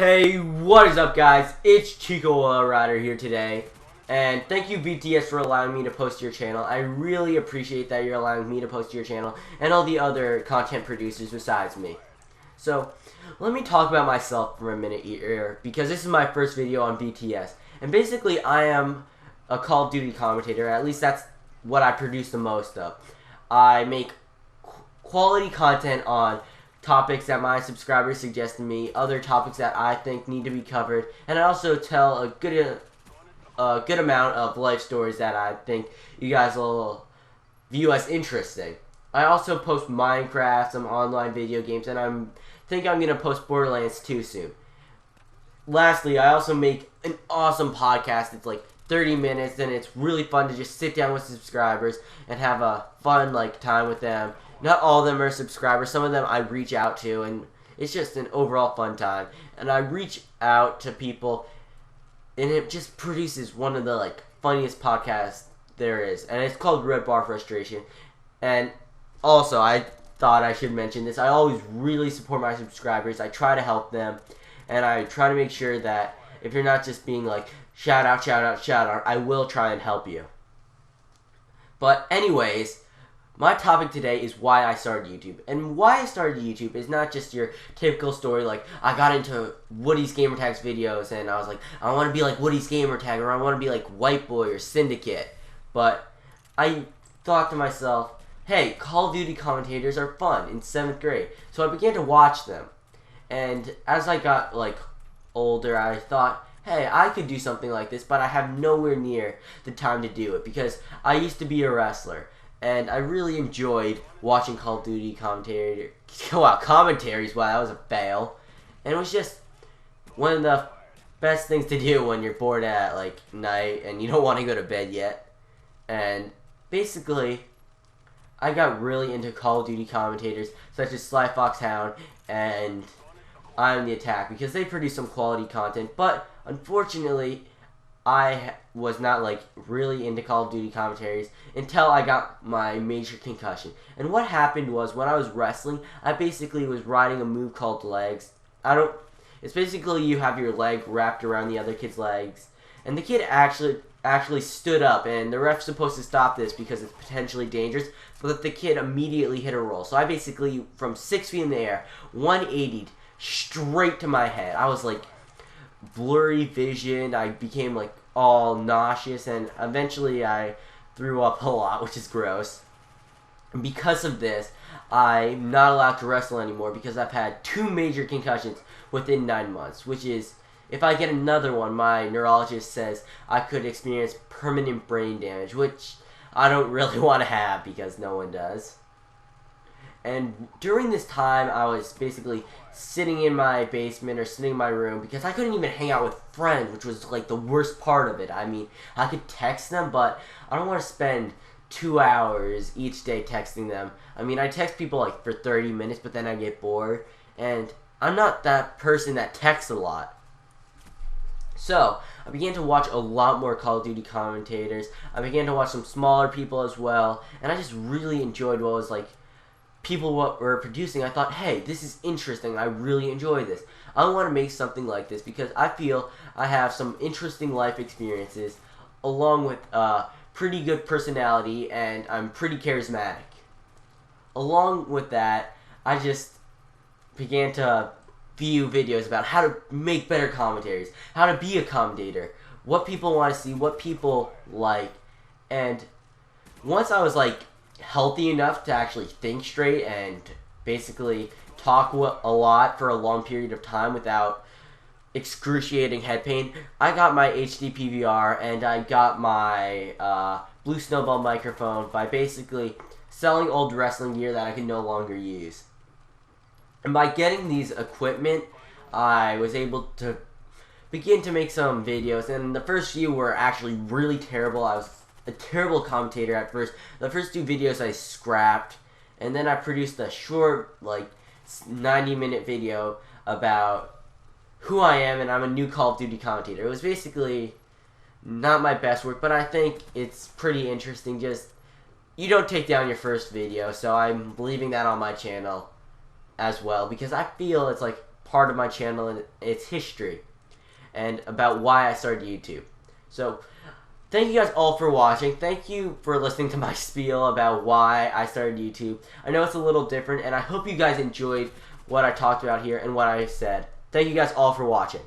Hey, what is up, guys? It's chicoawhaleridr here today, and thank you BTS for allowing me to post to your channel. I really appreciate that you're allowing me to post to your channel and all the other content producers besides me. So, let me talk about myself for a minute here, because this is my first video on BTS. And basically, I am a Call of Duty commentator. At least that's what I produce the most of. I make quality content on topics that my subscribers suggest to me, other topics that I think need to be covered, and I also tell a good amount of life stories that I think you guys will view as interesting. I also post Minecraft, some online video games, and I think I'm gonna post Borderlands 2 soon. Lastly, I also make an awesome podcast. It's like 30 minutes, and it's really fun to just sit down with subscribers and have a fun time with them. Not all of them are subscribers. Some of them I reach out to, and it's just an overall fun time. And I reach out to people, and it just produces one of the funniest podcasts there is. And it's called Red Bar Frustration. And also, I thought I should mention this. I always really support my subscribers. I try to help them, and I try to make sure that if you're not just being shout out, shout out, shout out, I will try and help you. But anyways, my topic today is why I started YouTube. And why I started YouTube is not just your typical story I got into Woody's Gamertag's videos and I was like, I want to be like Woody's Gamertag, or I want to be like White Boy or Syndicate. But I thought to myself, hey, Call of Duty commentators are fun in 7th grade. So I began to watch them. And as I got older, I thought, hey, I could do something like this, but I have nowhere near the time to do it because I used to be a wrestler. And I really enjoyed watching Call of Duty commentaries. Wow, that was a fail. And it was just one of the best things to do when you're bored at night and you don't want to go to bed yet. And basically, I got really into Call of Duty commentators such as Sly Foxhound and I Am the Attack because they produce some quality content. But unfortunately, I was not really into Call of Duty commentaries until I got my major concussion. And what happened was when I was wrestling, I basically was riding a move called legs. It's basically you have your leg wrapped around the other kid's legs, and the kid actually stood up, and the ref's supposed to stop this because it's potentially dangerous, but the kid immediately hit a roll. So I basically, from 6 feet in the air, 180'd straight to my head. I was blurry vision. I became all nauseous, and eventually I threw up a lot, which is gross. And because of this, I'm not allowed to wrestle anymore because I've had 2 major concussions within 9 months, which is, if I get another one, my neurologist says I could experience permanent brain damage, which I don't really want to have because no one does. And during this time, I was basically sitting in my basement or sitting in my room because I couldn't even hang out with friends, which was the worst part of it. I mean, I could text them, but I don't want to spend 2 hours each day texting them. I mean, I text people for 30 minutes, but then I get bored. And I'm not that person that texts a lot. So, I began to watch a lot more Call of Duty commentators. I began to watch some smaller people as well. And I just really enjoyed what was people what were producing. I thought, hey, this is interesting. I really enjoy this. I want to make something like this because I feel I have some interesting life experiences along with pretty good personality, and I'm pretty charismatic. Along with that, I just began to view videos about how to make better commentaries, how to be a commentator, what people want to see, what people like. And once I was healthy enough to actually think straight and basically talk a lot for a long period of time without excruciating head pain, I got my HD PVR and I got my Blue Snowball microphone by basically selling old wrestling gear that I could no longer use. And by getting these equipment, I was able to begin to make some videos, and the first few were actually really terrible. I was a terrible commentator at first. The first 2 videos I scrapped, and then I produced a short 90-minute video about who I am, and I'm a new Call of Duty commentator. It was basically not my best work, but I think it's pretty interesting. Just, you don't take down your first video, so I'm leaving that on my channel as well because I feel it's part of my channel and its history, and about why I started YouTube. So, thank you guys all for watching. Thank you for listening to my spiel about why I started YouTube. I know it's a little different, and I hope you guys enjoyed what I talked about here and what I said. Thank you guys all for watching.